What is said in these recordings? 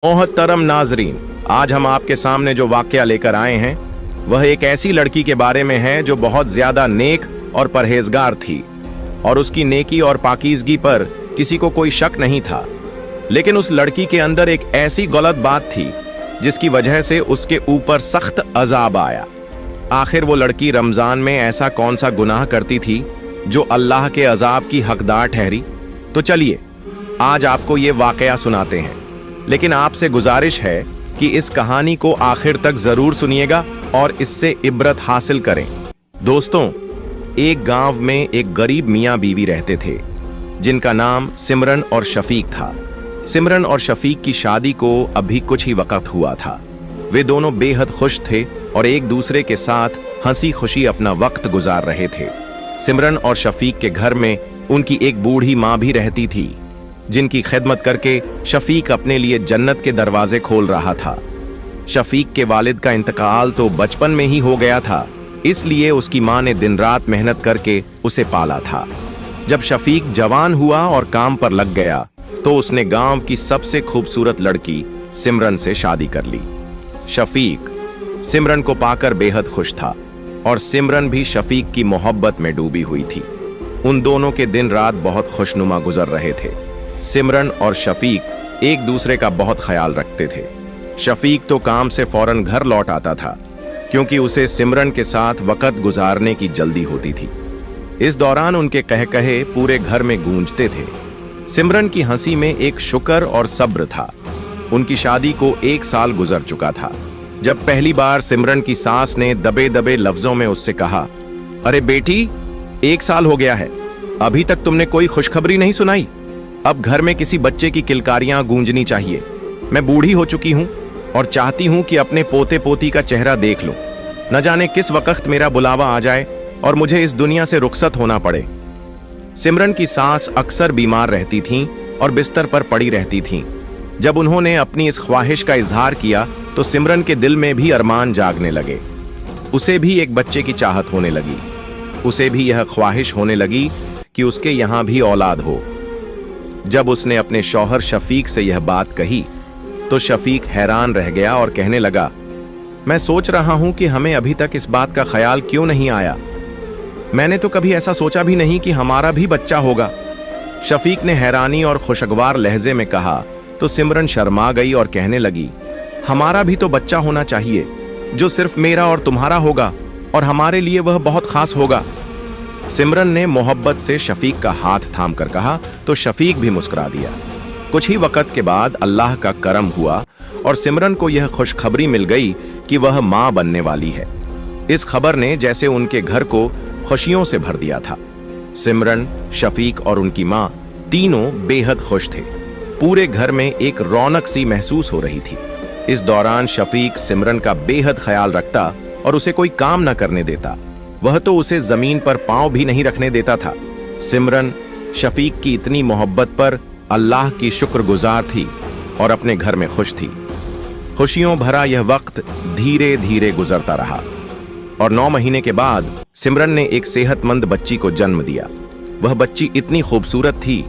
मोहतरम नाजरीन, आज हम आपके सामने जो वाकया लेकर आए हैं वह एक ऐसी लड़की के बारे में है जो बहुत ज्यादा नेक और परहेजगार थी और उसकी नेकी और पाकीज़गी पर किसी को कोई शक नहीं था। लेकिन उस लड़की के अंदर एक ऐसी गलत बात थी जिसकी वजह से उसके ऊपर सख्त अजाब आया। आखिर वो लड़की रमजान में ऐसा कौन सा गुनाह करती थी जो अल्लाह के अजाब की हकदार ठहरी? तो चलिए आज आपको ये वाकया सुनाते हैं, लेकिन आपसे गुजारिश है कि इस कहानी को आखिर तक जरूर सुनिएगा और इससे इबरत हासिल करें। दोस्तों, एक गांव में एक गरीब मियां बीवी रहते थे जिनका नाम सिमरन और शफीक था। सिमरन और शफीक की शादी को अभी कुछ ही वक्त हुआ था। वे दोनों बेहद खुश थे और एक दूसरे के साथ हंसी खुशी अपना वक्त गुजार रहे थे। सिमरन और शफीक के घर में उनकी एक बूढ़ी माँ भी रहती थी जिनकी खिदमत करके शफीक अपने लिए जन्नत के दरवाजे खोल रहा था। शफीक के वालिद का इंतकाल तो बचपन में ही हो गया था, इसलिए उसकी माँ ने दिन रात मेहनत करके उसे पाला था। जब शफीक जवान हुआ और काम पर लग गया तो उसने गांव की सबसे खूबसूरत लड़की सिमरन से शादी कर ली। शफीक सिमरन को पाकर बेहद खुश था और सिमरन भी शफीक की मोहब्बत में डूबी हुई थी। उन दोनों के दिन रात बहुत खुशनुमा गुजर रहे थे। सिमरन और शफीक एक दूसरे का बहुत ख्याल रखते थे। शफीक तो काम से फौरन घर लौट आता था क्योंकि उसे सिमरन के साथ वक्त गुजारने की जल्दी होती थी। इस दौरान उनके कहे पूरे घर में गूंजते थे। सिमरन की हंसी में एक शुक्र और सब्र था। उनकी शादी को 1 साल गुजर चुका था जब पहली बार सिमरन की सास ने दबे दबे लफ्जों में उससे कहा, अरे बेटी, 1 साल हो गया है, अभी तक तुमने कोई खुशखबरी नहीं सुनाई। अब घर में किसी बच्चे की किलकारियां गूंजनी चाहिए। मैं बूढ़ी हो चुकी हूं और चाहती हूं कि अपने पोते पोती का चेहरा देख लूं। न जाने किस वक्त मेरा बुलावा आ जाए और मुझे इस दुनिया से रुखसत होना पड़े। सिमरन की सास अक्सर बीमार रहती थीं और बिस्तर पर पड़ी रहती थीं। जब उन्होंने अपनी इस ख्वाहिश का इजहार किया तो सिमरन के दिल में भी अरमान जागने लगे। उसे भी एक बच्चे की चाहत होने लगी। उसे भी यह ख्वाहिश होने लगी कि उसके यहां भी औलाद हो। जब उसने अपने शौहर शफीक से यह बात कही तो शफीक हैरान रह गया और कहने लगा, मैं सोच रहा हूं कि हमें अभी तक इस बात का ख्याल क्यों नहीं आया। मैंने तो कभी ऐसा सोचा भी नहीं कि हमारा भी बच्चा होगा। शफीक ने हैरानी और खुशगवार लहजे में कहा तो सिमरन शर्मा गई और कहने लगी, हमारा भी तो बच्चा होना चाहिए जो सिर्फ मेरा और तुम्हारा होगा और हमारे लिए वह बहुत खास होगा। सिमरन ने मोहब्बत से शफीक का हाथ थाम कर कहा तो शफीक भी मुस्कुरा दिया। कुछ ही वक्त के बाद अल्लाह का करम हुआ और सिमरन को यह खुशखबरी मिल गई कि वह मां बनने वाली है। इस खबर ने जैसे उनके घर को खुशियों से भर दिया था। सिमरन, शफीक और उनकी मां तीनों बेहद खुश थे। पूरे घर में एक रौनक सी महसूस हो रही थी। इस दौरान शफीक सिमरन का बेहद ख्याल रखता और उसे कोई काम न करने देता। वह तो उसे जमीन पर पांव भी नहीं रखने देता था। सिमरन शफीक की इतनी मोहब्बत पर अल्लाह की शुक्रगुजार थी और अपने घर में खुश थी। खुशियों भरा यह वक्त धीरे धीरे गुजरता रहा और 9 महीने के बाद सिमरन ने एक सेहतमंद बच्ची को जन्म दिया। वह बच्ची इतनी खूबसूरत थी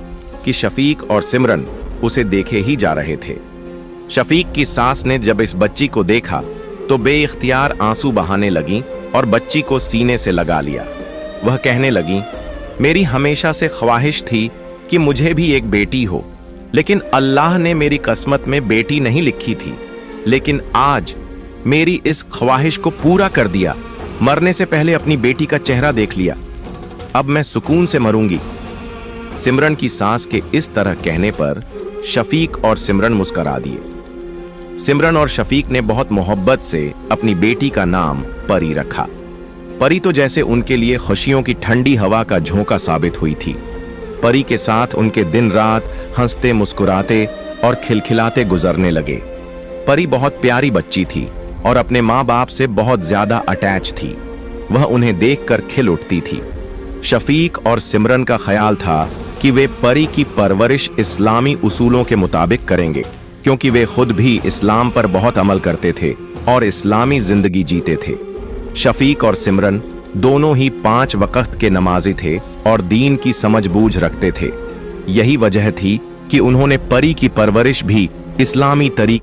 कि शफीक और सिमरन उसे देखे ही जा रहे थे। शफीक की सास ने जब इस बच्ची को देखा तो बेइख्तियार आंसू बहाने लगी और बच्ची को सीने से लगा लिया। वह कहने लगी, मेरी हमेशा से ख्वाहिश थी कि मुझे भी एक बेटी हो, लेकिन अल्लाह ने मेरी किस्मत में बेटी नहीं लिखी थी। लेकिन आज मेरी इस ख्वाहिश को पूरा कर दिया। मरने से पहले अपनी बेटी का चेहरा देख लिया। अब मैं सुकून से मरूंगी। सिमरन की सास के इस तरह कहने पर शफीक और सिमरन मुस्कुरा दिए। सिमरन और शफीक ने बहुत मोहब्बत से अपनी बेटी का नाम परी रखा। परी तो जैसे उनके लिए खुशियों की ठंडी हवा का झोंका साबित हुई थी। परी के साथ उनके दिन रात हंसते मुस्कुराते और खिलखिलाते गुजरने लगे। परी बहुत प्यारी बच्ची थी और अपने माँ बाप से बहुत ज्यादा अटैच थी। वह उन्हें देखकर खिल उठती थी। शफीक और सिमरन का ख्याल था कि वे परी की परवरिश इस्लामी उसूलों के मुताबिक करेंगे, क्योंकि वे खुद भी इस्लाम पर बहुत अमल करते थे और इस्लामी जिंदगी जीते थे। शफीक और सिमरन दोनों ही 5 वक्त के नमाजी थे और दीन की समझ बूझ रखते थे। यही वजह थी कि उन्होंने परी की परवरिश भी इस्लामी तरीके